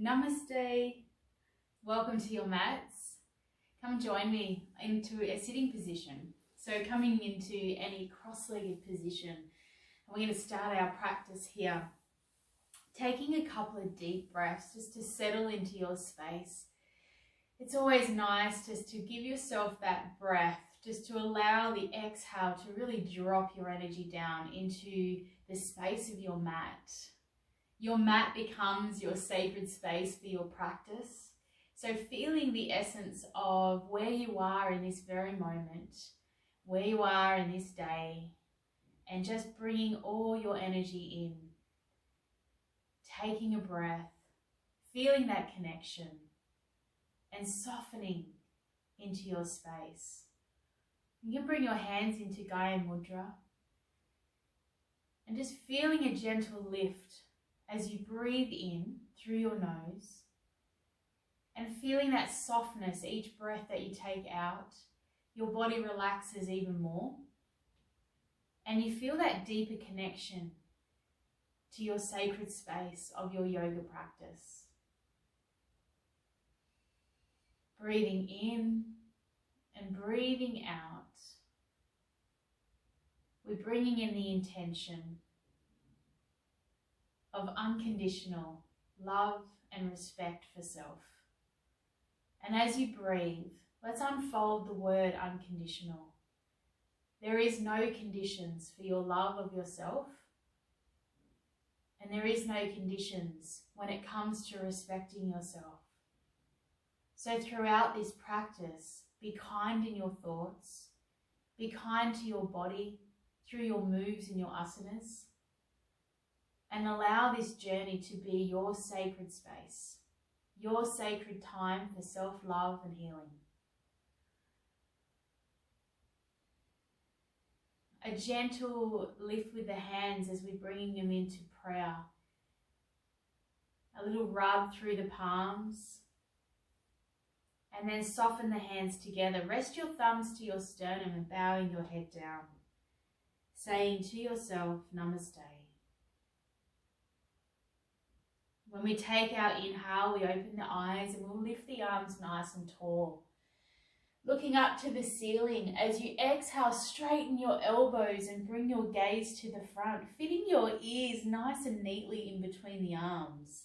Namaste. Welcome to your mats. Come join me into a sitting position. So coming into any cross-legged position. We're going to start our practice here. Taking a couple of deep breaths just to settle into your space. It's always nice just to give yourself that breath, just to allow the exhale to really drop your energy down into the space of your mat. Your mat becomes your sacred space for your practice. So feeling the essence of where you are in this very moment, where you are in this day, and just bringing all your energy in. Taking a breath, feeling that connection, and softening into your space. You can bring your hands into Gaya Mudra and just feeling a gentle lift as you breathe in through your nose and feeling that softness each breath that you take out. Your body relaxes even more and you feel that deeper connection to your sacred space of your yoga practice. Breathing in and breathing out. We're bringing in the intention of unconditional love and respect for self. And as you breathe, let's unfold the word unconditional. There is no conditions for your love of yourself, and there is no conditions when it comes to respecting yourself. So throughout this practice, be kind in your thoughts, be kind to your body through your moves and your asanas, and allow this journey to be your sacred space, your sacred time for self-love and healing. A gentle lift with the hands as we're bringing them into prayer. A little rub through the palms. And then soften the hands together. Rest your thumbs to your sternum and bowing your head down. Saying to yourself, Namaste. When we take our inhale, we open the eyes and we'll lift the arms nice and tall. Looking up to the ceiling. As you exhale, straighten your elbows and bring your gaze to the front, fitting your ears nice and neatly in between the arms.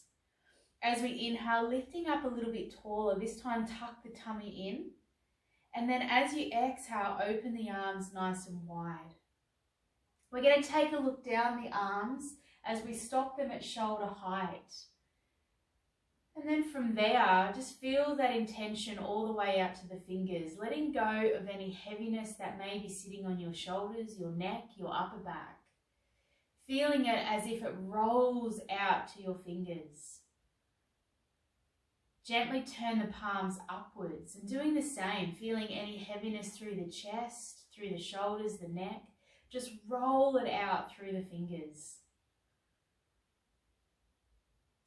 As we inhale, lifting up a little bit taller, this time tuck the tummy in. And then as you exhale, open the arms nice and wide. We're going to take a look down the arms as we stop them at shoulder height. And then from there, just feel that intention all the way out to the fingers, letting go of any heaviness that may be sitting on your shoulders, your neck, your upper back. Feeling it as if it rolls out to your fingers. Gently turn the palms upwards and doing the same, feeling any heaviness through the chest, through the shoulders, the neck. Just roll it out through the fingers.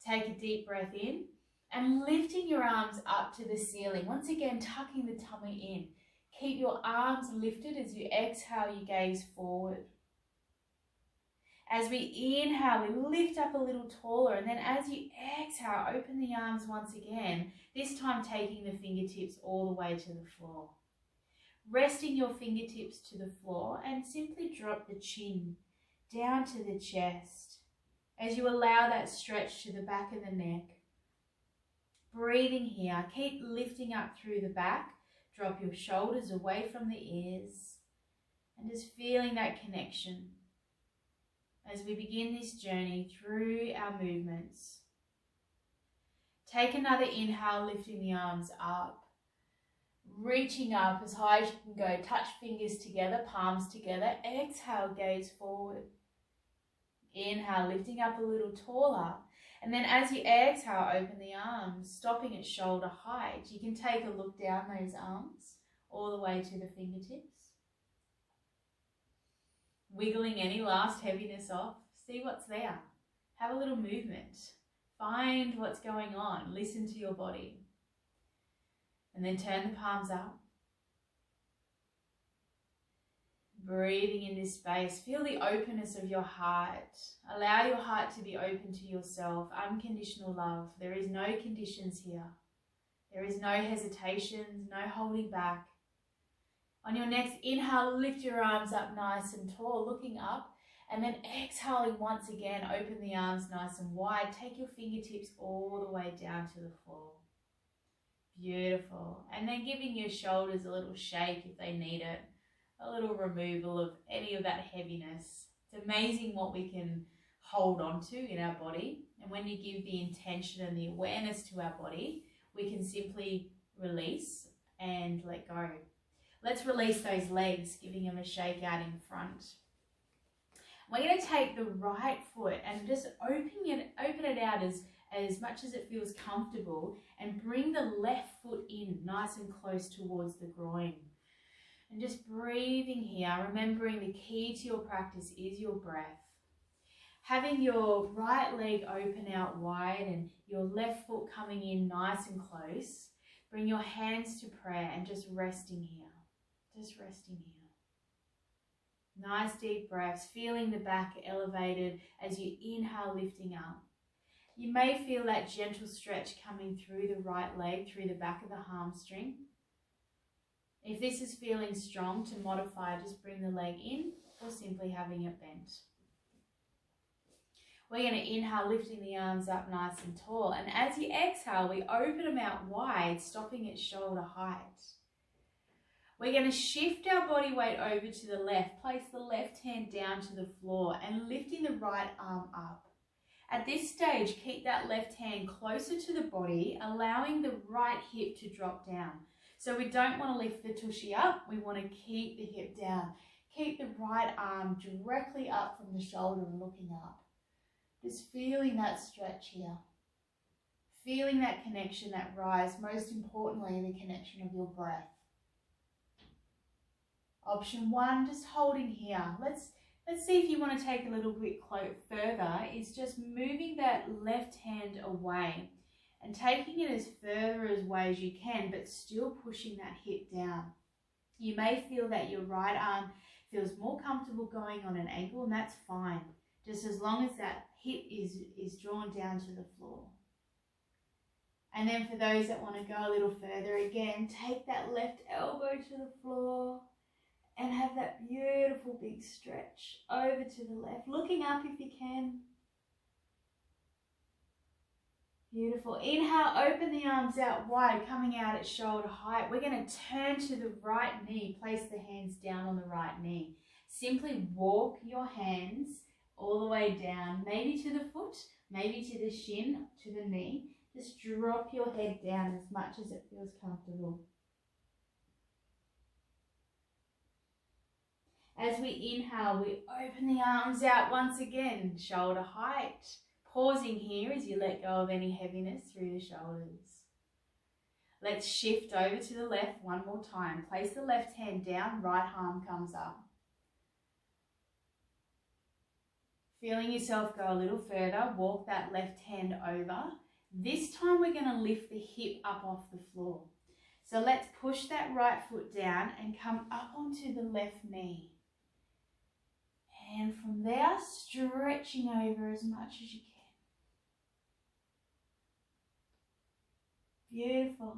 Take a deep breath in and lifting your arms up to the ceiling. Once again, tucking the tummy in. Keep your arms lifted as you exhale, you gaze forward. As we inhale, we lift up a little taller, and then as you exhale, open the arms once again, this time taking the fingertips all the way to the floor. Resting your fingertips to the floor and simply drop the chin down to the chest as you allow that stretch to the back of the neck. Breathing here, keep lifting up through the back, drop your shoulders away from the ears, and just feeling that connection as we begin this journey through our movements. Take another inhale, lifting the arms up, reaching up as high as you can go. Touch fingers together, palms together. Exhale, gaze forward. Inhale, lifting up a little taller. And then as you exhale, open the arms, stopping at shoulder height. You can take a look down those arms all the way to the fingertips. Wiggling any last heaviness off. See what's there. Have a little movement. Find what's going on. Listen to your body. And then turn the palms up. Breathing in this space, feel the openness of your heart. Allow your heart to be open to yourself. Unconditional love. There is no conditions here. There is no hesitations, no holding back. On your next inhale, lift your arms up nice and tall, looking up. And then exhaling once again, open the arms nice and wide. Take your fingertips all the way down to the floor. Beautiful. And then giving your shoulders a little shake if they need it. A little removal of any of that heaviness. It's amazing what we can hold on to in our body. And when you give the intention and the awareness to our body, we can simply release and let go. Let's release those legs, giving them a shake out in front. We're going to take the right foot and just open it out as much as it feels comfortable, and bring the left foot in nice and close towards the groin. And just breathing here, remembering the key to your practice is your breath. Having your right leg open out wide and your left foot coming in nice and close. Bring your hands to prayer and just resting here. Just resting here. Nice deep breaths, feeling the back elevated as you inhale, lifting up. You may feel that gentle stretch coming through the right leg, through the back of the hamstring. If this is feeling strong, to modify, just bring the leg in or simply having it bent. We're going to inhale, lifting the arms up nice and tall. And as you exhale, we open them out wide, stopping at shoulder height. We're going to shift our body weight over to the left, place the left hand down to the floor and lifting the right arm up. At this stage, keep that left hand closer to the body, allowing the right hip to drop down. So we don't want to lift the tushy up, we want to keep the hip down. Keep the right arm directly up from the shoulder and looking up. Just feeling that stretch here. Feeling that connection, that rise, most importantly, the connection of your breath. Option one, just holding here. Let's see if you want to take a little bit further, is just moving that left hand away and taking it as further away as you can, but still pushing that hip down. You may feel that your right arm feels more comfortable going on an ankle, and that's fine, just as long as that hip is drawn down to the floor. And then for those that want to go a little further, again, take that left elbow to the floor and have that beautiful big stretch over to the left, looking up if you can. Beautiful. Inhale, open the arms out wide, coming out at shoulder height. We're going to turn to the right knee, place the hands down on the right knee. Simply walk your hands all the way down, maybe to the foot, maybe to the shin, to the knee. Just drop your head down as much as it feels comfortable. As we inhale, we open the arms out once again, shoulder height. Pausing here as you let go of any heaviness through the shoulders. Let's shift over to the left one more time. Place the left hand down, right arm comes up. Feeling yourself go a little further, walk that left hand over. This time we're going to lift the hip up off the floor. So let's push that right foot down and come up onto the left knee. And from there, stretching over as much as you can. Beautiful.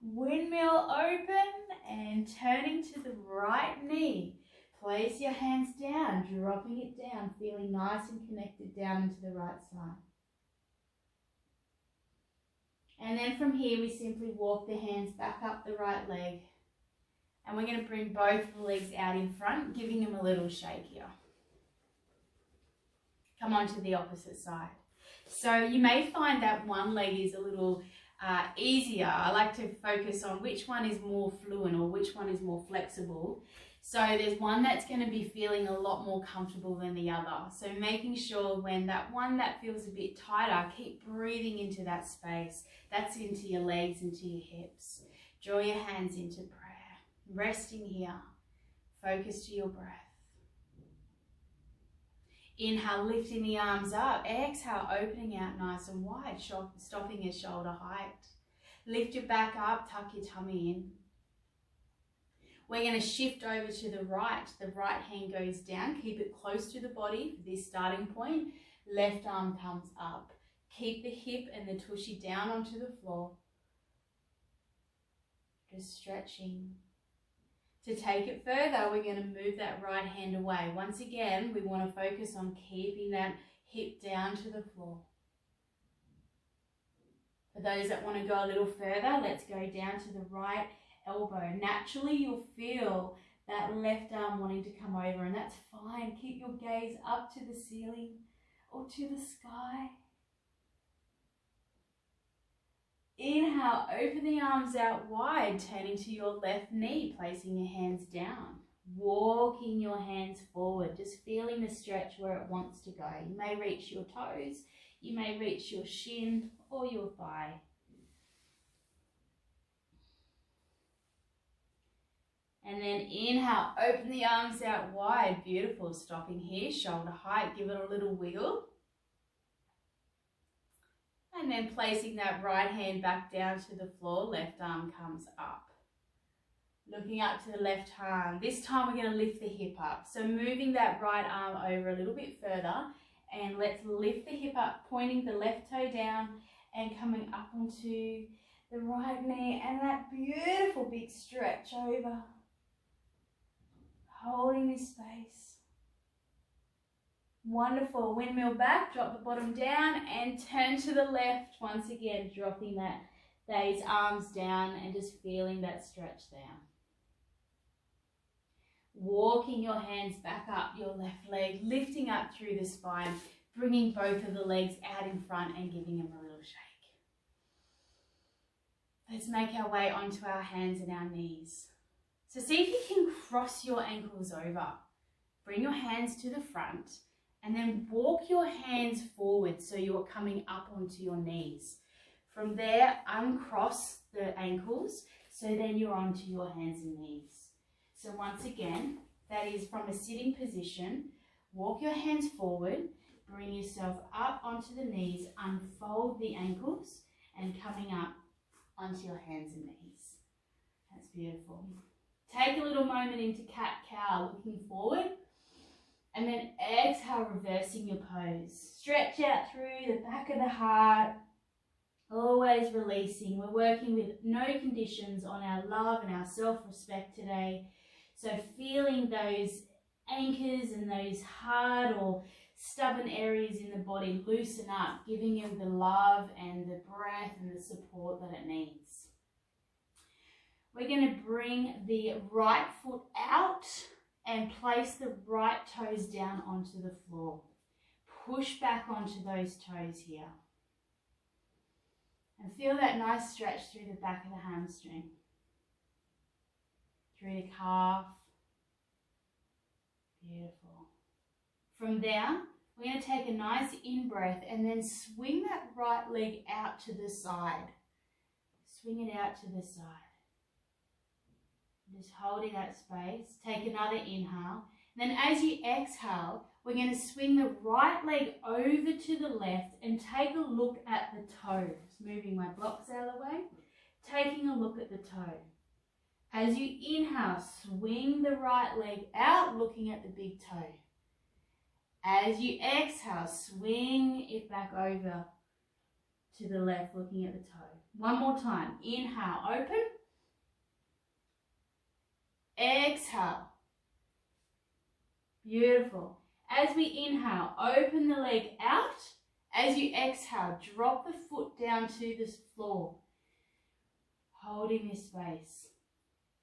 Windmill open and turning to the right knee. Place your hands down, dropping it down, feeling nice and connected down into the right side. And then from here, we simply walk the hands back up the right leg. And we're going to bring both the legs out in front, giving them a little shake here. Come on to the opposite side. So you may find that one leg is a little easier. I like to focus on which one is more fluent or which one is more flexible. So there's one that's going to be feeling a lot more comfortable than the other. So making sure when that one that feels a bit tighter, keep breathing into that space. That's into your legs, into your hips. Draw your hands into prayer. Resting here. Focus to your breath. Inhale, lifting the arms up. Exhale, opening out nice and wide, stopping at shoulder height. Lift your back up, tuck your tummy in. We're going to shift over to the right. The right hand goes down. Keep it close to the body for this starting point. Left arm comes up. Keep the hip and the tushy down onto the floor. Just stretching. To take it further, we're going to move that right hand away. Once again, we want to focus on keeping that hip down to the floor. For those that want to go a little further, let's go down to the right elbow. Naturally, you'll feel that left arm wanting to come over, and that's fine. Keep your gaze up to the ceiling or to the sky. Inhale, open the arms out wide, turning to your left knee, placing your hands down. Walking your hands forward, just feeling the stretch where it wants to go. You may reach your toes, you may reach your shin or your thigh. And then inhale, open the arms out wide. Beautiful. Stopping here, shoulder height, give it a little wiggle. And then placing that right hand back down to the floor, left arm comes up. Looking up to the left arm. This time we're going to lift the hip up. So moving that right arm over a little bit further, and let's lift the hip up, pointing the left toe down and coming up onto the right knee, and that beautiful big stretch over. Holding this space. Wonderful. Windmill back, drop the bottom down and turn to the left. Once again, dropping those arms down and just feeling that stretch there. Walking your hands back up your left leg, lifting up through the spine, bringing both of the legs out in front and giving them a little shake. Let's make our way onto our hands and our knees. So see if you can cross your ankles over. Bring your hands to the front and then walk your hands forward so you're coming up onto your knees. From there, uncross the ankles so then you're onto your hands and knees. So once again, that is from a sitting position. Walk your hands forward, bring yourself up onto the knees, unfold the ankles and coming up onto your hands and knees. That's beautiful. Take a little moment into cat-cow, looking forward, and then exhale, reversing your pose. Stretch out through the back of the heart, always releasing. We're working with no conditions on our love and our self-respect today. So feeling those anchors and those hard or stubborn areas in the body loosen up, giving you the love and the breath and the support that it needs. We're going to bring the right foot out and place the right toes down onto the floor. Push back onto those toes here. And feel that nice stretch through the back of the hamstring. Through the calf. Beautiful. From there, we're going to take a nice in-breath and then swing that right leg out to the side. Swing it out to the side. Just holding that space. Take another inhale. And then as you exhale, we're going to swing the right leg over to the left and take a look at the toes. Moving my blocks out of the way. Taking a look at the toe. As you inhale, swing the right leg out, looking at the big toe. As you exhale, swing it back over to the left, looking at the toe. One more time. Inhale, open. Exhale. Beautiful. As we inhale, open the leg out. As you exhale, drop the foot down to the floor. Holding this space.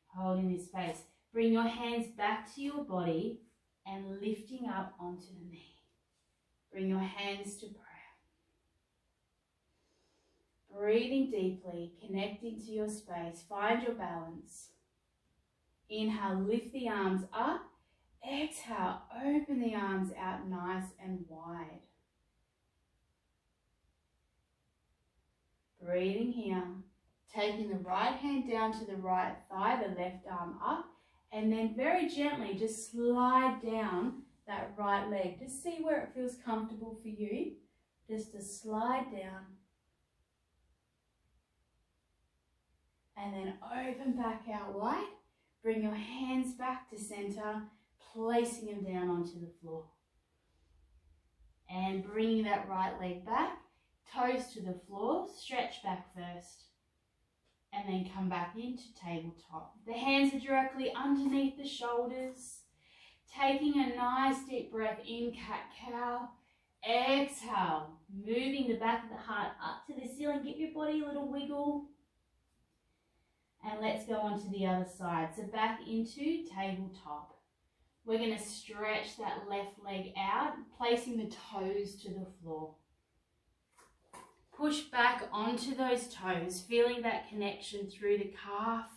Holding this space. Bring your hands back to your body and lifting up onto the knee. Bring your hands to prayer. Breathing deeply, connecting to your space. Find your balance. Inhale, lift the arms up. Exhale, open the arms out nice and wide. Breathing here. Taking the right hand down to the right thigh, the left arm up, and then very gently just slide down that right leg. Just see where it feels comfortable for you. Just to slide down. And then open back out wide. Bring your hands back to center, placing them down onto the floor. And bringing that right leg back, toes to the floor, stretch back first. And then come back into tabletop. The hands are directly underneath the shoulders. Taking a nice deep breath in, cat-cow. Exhale, moving the back of the heart up to the ceiling. Give your body a little wiggle. And let's go on to the other side. So back into tabletop. We're going to stretch that left leg out, placing the toes to the floor. Push back onto those toes, feeling that connection through the calf,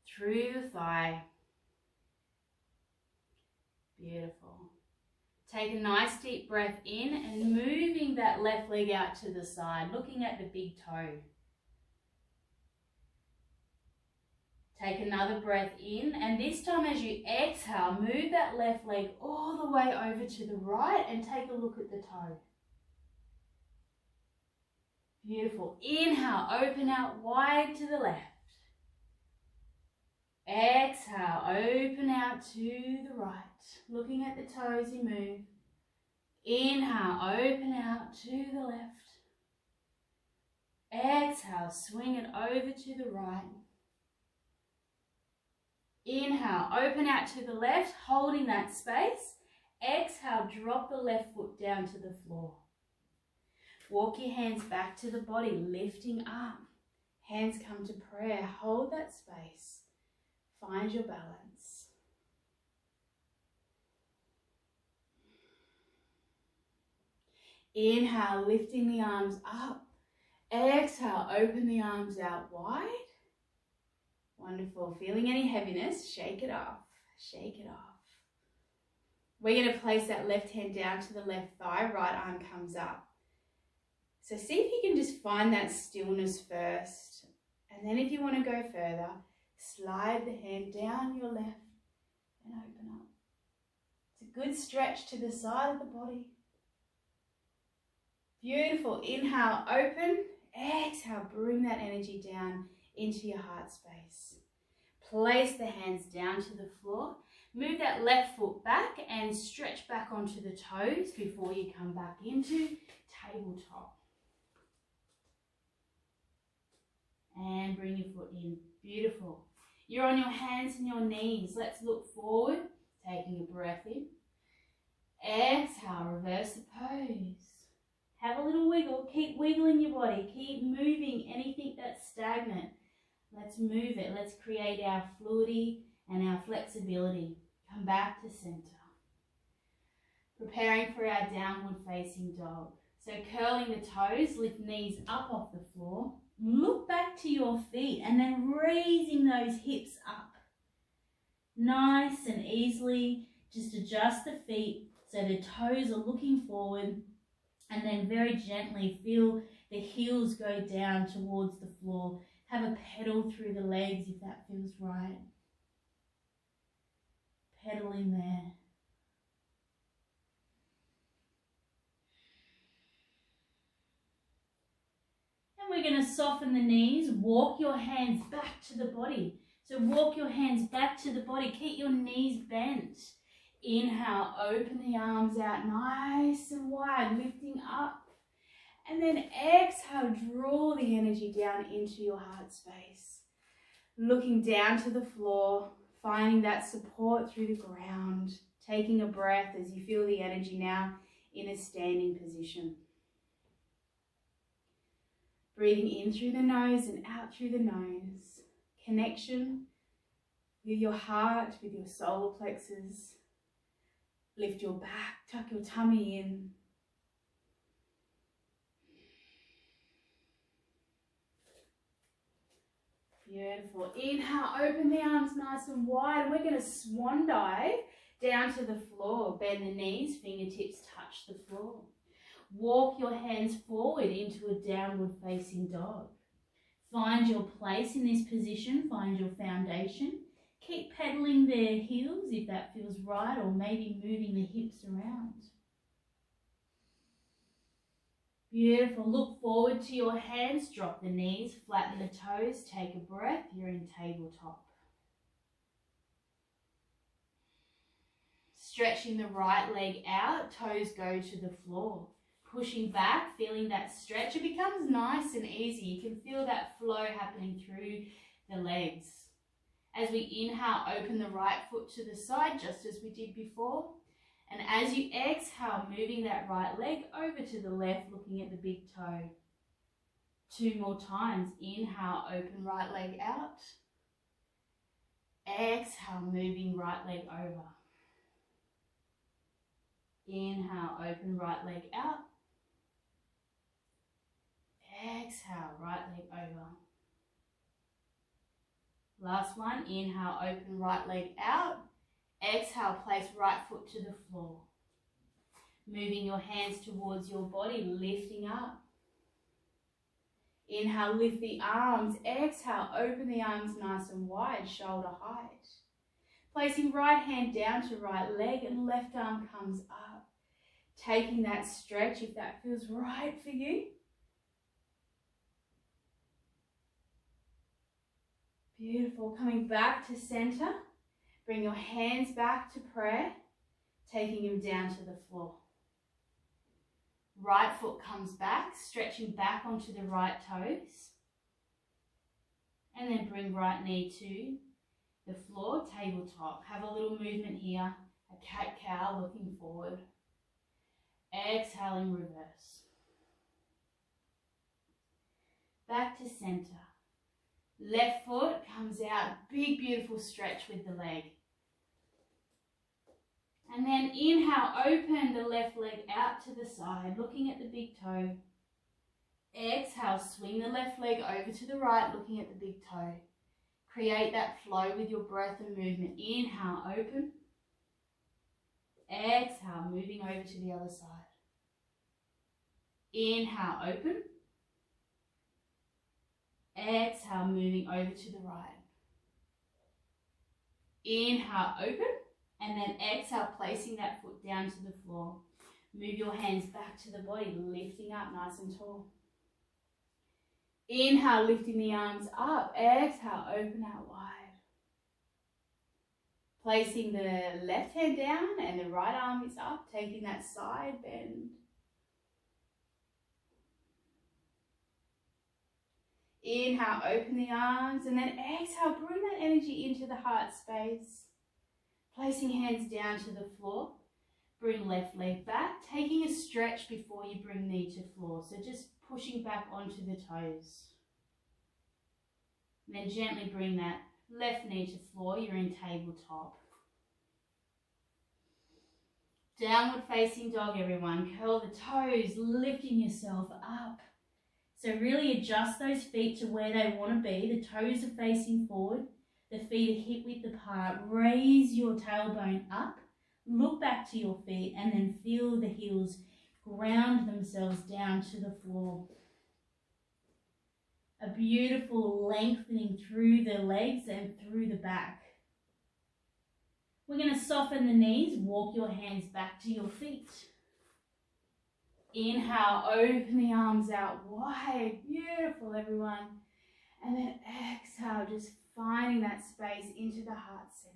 through the thigh. Beautiful. Take a nice deep breath in and moving that left leg out to the side, looking at the big toe. Take another breath in, and this time as you exhale, move that left leg all the way over to the right and take a look at the toe. Beautiful. Inhale, open out wide to the left. Exhale, open out to the right. Looking at the toes you move. Inhale, open out to the left. Exhale, swing it over to the right. Inhale, open out to the left, holding that space. Exhale, drop the left foot down to the floor. Walk your hands back to the body, lifting up. Hands come to prayer. Hold that space. Find your balance. Inhale, lifting the arms up. Exhale, open the arms out wide. Wonderful. Feeling any heaviness, shake it off. Shake it off. We're going to place that left hand down to the left thigh, right arm comes up. So see if you can just find that stillness first. And then if you want to go further, slide the hand down your left and open up. It's a good stretch to the side of the body. Beautiful. Inhale, open. Exhale, bring that energy down into your heart space. Place the hands down to the floor. Move that left foot back and stretch back onto the toes before you come back into tabletop. And bring your foot in. Beautiful. You're on your hands and your knees. Let's look forward, taking a breath in. Exhale, reverse the pose. Have a little wiggle. Keep wiggling your body. Keep moving anything that's stagnant. Let's move it. Let's create our fluidity and our flexibility. Come back to center. Preparing for our downward facing dog. So curling the toes, lift knees up off the floor. Look back to your feet and then raising those hips up. Nice and easily, just adjust the feet so the toes are looking forward, and then very gently feel the heels go down towards the floor. Have a pedal through the legs if that feels right. Pedaling there. We're going to soften the knees, walk your hands back to the body. So walk your hands back to the body, keep your knees bent. Inhale, open the arms out nice and wide, lifting up. And then exhale, draw the energy down into your heart space. Looking down to the floor, finding that support through the ground. Taking a breath as you feel the energy now in a standing position. Breathing in through the nose and out through the nose. Connection with your heart, with your solar plexus. Lift your back, tuck your tummy in. Beautiful. Inhale, open the arms nice and wide. We're going to swan dive down to the floor. Bend the knees, fingertips touch the floor. Walk your hands forward into a downward facing dog. Find your place in this position, find your foundation. Keep pedaling the heels if that feels right, or maybe moving the hips around. Beautiful. Look forward to your hands, drop the knees, flatten the toes, take a breath. You're in tabletop. Stretching the right leg out, toes go to the floor. Pushing back, feeling that stretch. It becomes nice and easy. You can feel that flow happening through the legs. As we inhale, open the right foot to the side, just as we did before. And as you exhale, moving that right leg over to the left, looking at the big toe. 2 more times. Inhale, open right leg out. Exhale, moving right leg over. Inhale, open right leg out. Exhale, right leg over. Last one, inhale, open right leg out. Exhale, place right foot to the floor. Moving your hands towards your body, lifting up. Inhale, lift the arms. Exhale, open the arms nice and wide, shoulder height. Placing right hand down to right leg and left arm comes up. Taking that stretch if that feels right for you. Beautiful. Coming back to center. Bring your hands back to prayer, taking them down to the floor. Right foot comes back, stretching back onto the right toes. And then bring right knee to the floor, tabletop. Have a little movement here, a cat-cow looking forward. Exhaling, reverse. Back to center. Left foot comes out, big beautiful stretch with the leg. And then inhale, open the left leg out to the side, looking at the big toe. Exhale, swing the left leg over to the right, looking at the big toe. Create that flow with your breath and movement. Inhale, open. Exhale, moving over to the other side. Inhale, open. Exhale, moving over to the right. Inhale, open. And then exhale, placing that foot down to the floor. Move your hands back to the body, lifting up nice and tall. Inhale, lifting the arms up. Exhale, open out wide. Placing the left hand down and the right arm is up, taking that side bend. Inhale, open the arms, and then exhale, bring that energy into the heart space. Placing hands down to the floor, bring left leg back, taking a stretch before you bring knee to floor. So just pushing back onto the toes. And then gently bring that left knee to floor, you're in tabletop. Downward facing dog, everyone. Curl the toes, lifting yourself up. So really adjust those feet to where they want to be. The toes are facing forward. The feet are hip width apart. Raise your tailbone up. Look back to your feet and then feel the heels ground themselves down to the floor. A beautiful lengthening through the legs and through the back. We're going to soften the knees. Walk your hands back to your feet. Inhale, open the arms out wide. Beautiful, everyone. And then exhale, just finding that space into the heart center.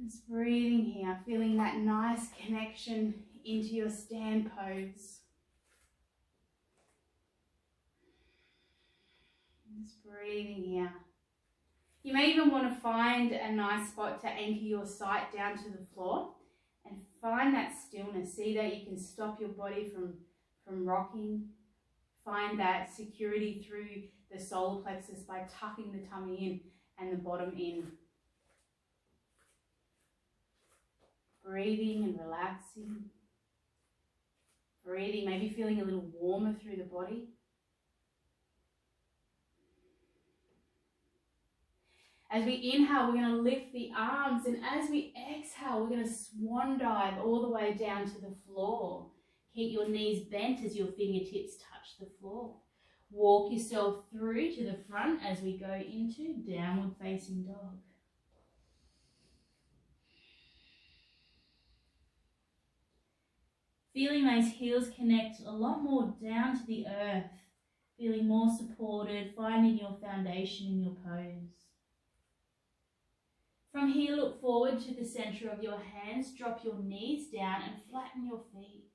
Just breathing here, feeling that nice connection into your stand pose. Just breathing here. You may even want to find a nice spot to anchor your sight down to the floor and find that stillness. See that you can stop your body from rocking. Find that security through the solar plexus by tucking the tummy in and the bottom in. Breathing and relaxing. Breathing, maybe feeling a little warmer through the body. As we inhale, we're going to lift the arms, and as we exhale, we're going to swan dive all the way down to the floor. Keep your knees bent as your fingertips touch the floor. Walk yourself through to the front as we go into downward facing dog. Feeling those heels connect a lot more down to the earth. Feeling more supported, finding your foundation in your pose. From here, look forward to the center of your hands, drop your knees down and flatten your feet.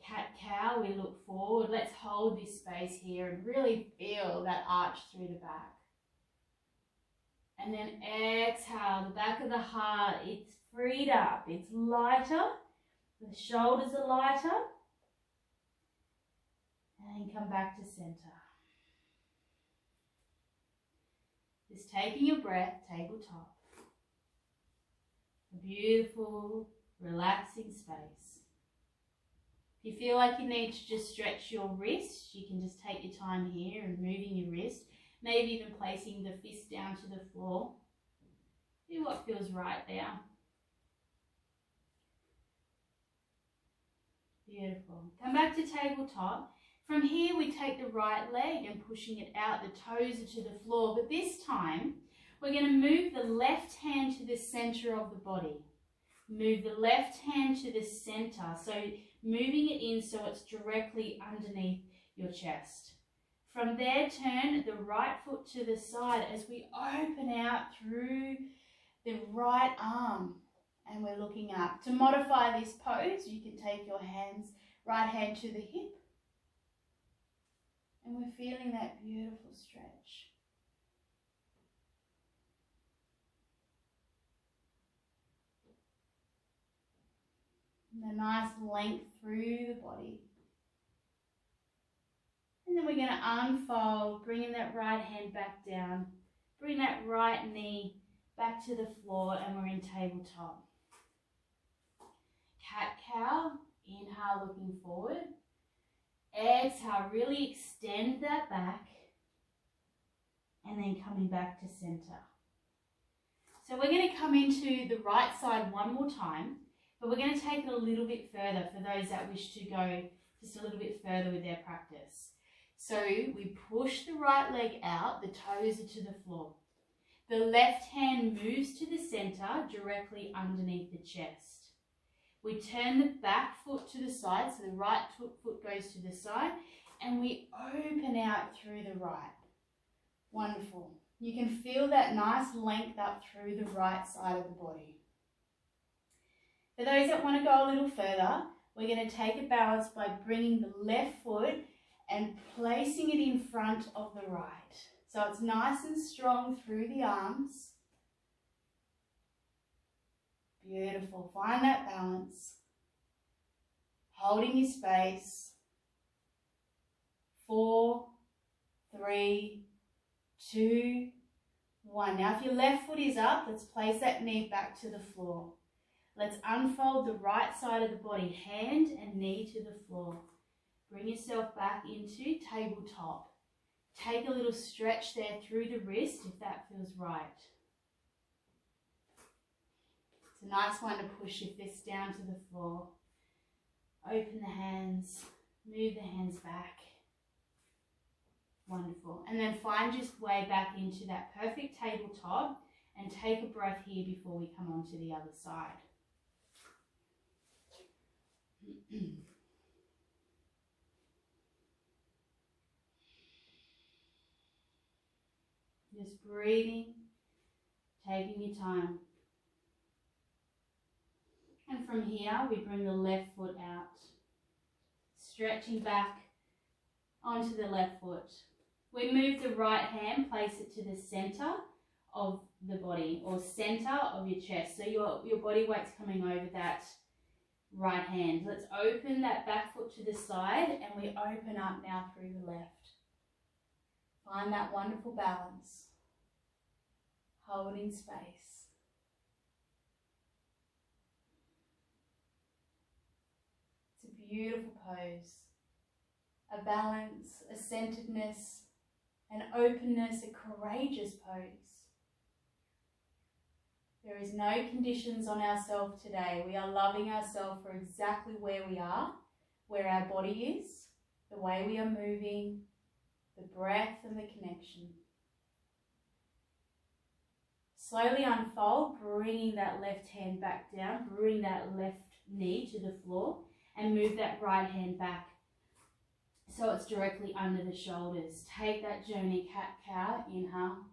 Cat-cow, we look forward. Let's hold this space here and really feel that arch through the back. And then exhale, the back of the heart, it's freed up, it's lighter. The shoulders are lighter. And then come back to center. Just taking your breath, tabletop. A beautiful, relaxing space. If you feel like you need to just stretch your wrist, you can just take your time here and moving your wrist. Maybe even placing the fist down to the floor. Do what feels right there. Beautiful. Come back to tabletop. From here, we take the right leg and pushing it out. The toes are to the floor. But this time, we're going to move the left hand to the center of the body. Move the left hand to the center. So moving it in so it's directly underneath your chest. From there, turn the right foot to the side as we open out through the right arm. And we're looking up. To modify this pose, you can take your right hand to the hip. And we're feeling that beautiful stretch. And a nice length through the body. And then we're going to unfold, bringing that right hand back down. Bring that right knee back to the floor and we're in tabletop. Cat-cow, inhale looking forward. Exhale, really extend that back. And then coming back to center. So we're going to come into the right side one more time, but we're going to take it a little bit further for those that wish to go just a little bit further with their practice. So we push the right leg out, the toes are to the floor. The left hand moves to the center, directly underneath the chest. We turn the back foot to the side, so the right foot goes to the side, and we open out through the right. Wonderful. You can feel that nice length up through the right side of the body. For those that want to go a little further, we're going to take a balance by bringing the left foot and placing it in front of the right. So it's nice and strong through the arms. Beautiful. Find that balance. Holding your space. 4, 3, 2, 1. Now if your left foot is up, let's place that knee back to the floor. Let's unfold the right side of the body, hand and knee to the floor. Bring yourself back into tabletop. Take a little stretch there through the wrist if that feels right. It's a nice one to push your fist down to the floor. Open the hands, move the hands back. Wonderful. And then find your way back into that perfect tabletop and take a breath here before we come on to the other side. Just breathing, taking your time. And from here, we bring the left foot out, stretching back onto the left foot. We move the right hand, place it to the center of the body or center of your chest. So your body weight's coming over that right hand. Let's open that back foot to the side and we open up now through the left. Find that wonderful balance. Holding space. It's a beautiful pose. A balance, a centeredness, an openness, a courageous pose. There is no conditions on ourselves today. We are loving ourselves for exactly where we are, where our body is, the way we are moving, the breath and the connection. Slowly unfold, bringing that left hand back down, bring that left knee to the floor and move that right hand back so it's directly under the shoulders. Take that journey, cat-cow, inhale.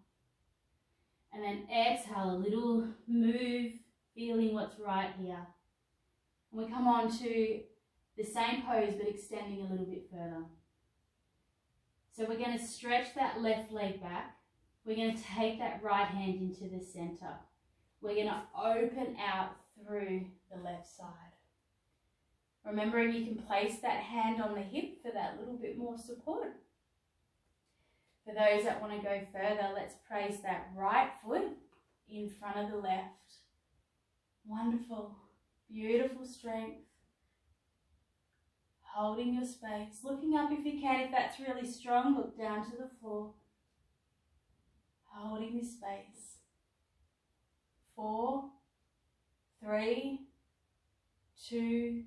And then exhale, a little move, feeling what's right here. And we come on to the same pose, but extending a little bit further. So we're going to stretch that left leg back. We're going to take that right hand into the center. We're going to open out through the left side. Remembering you can place that hand on the hip for that little bit more support. For those that want to go further, let's place that right foot in front of the left. Wonderful, beautiful strength. Holding your space, looking up if you can. If that's really strong, look down to the floor. Holding this space. 4, 3, 2,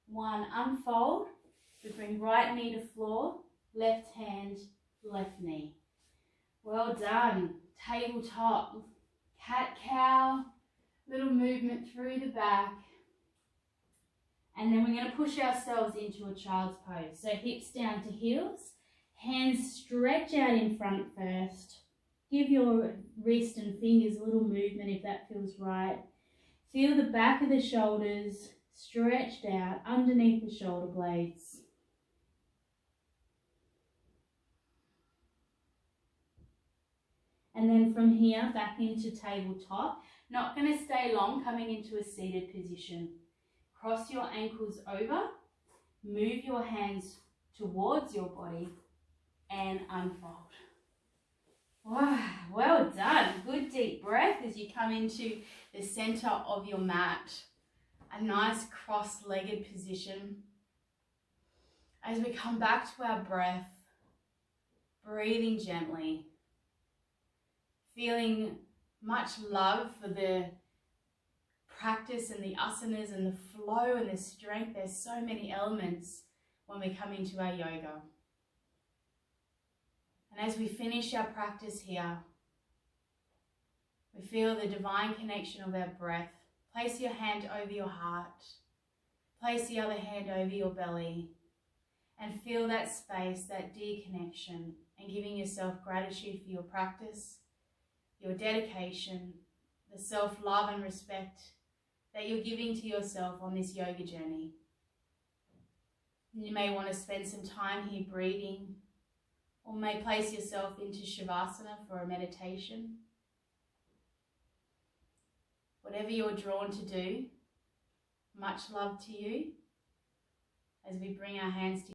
1. Unfold. We bring right knee to floor, left hand, left knee. Well done. Tabletop, cat-cow, little movement through the back. And then we're going to push ourselves into a child's pose. So hips down to heels, hands stretch out in front first. Give your wrist and fingers a little movement if that feels right. Feel the back of the shoulders stretched out underneath the shoulder blades. And then from here, back into tabletop. Not going to stay long, coming into a seated position. Cross your ankles over, move your hands towards your body and unfold. Wow, well done. Good deep breath as you come into the center of your mat. A nice cross-legged position. As we come back to our breath, breathing gently, feeling much love for the practice and the asanas and the flow and the strength. There's so many elements when we come into our yoga. And as we finish our practice here, we feel the divine connection of our breath. Place your hand over your heart. Place the other hand over your belly. And feel that space, that deep connection, and giving yourself gratitude for your practice, your dedication, the self-love and respect that you're giving to yourself on this yoga journey. You may want to spend some time here breathing, or may place yourself into Shavasana for a meditation. Whatever you're drawn to do, much love to you as we bring our hands together.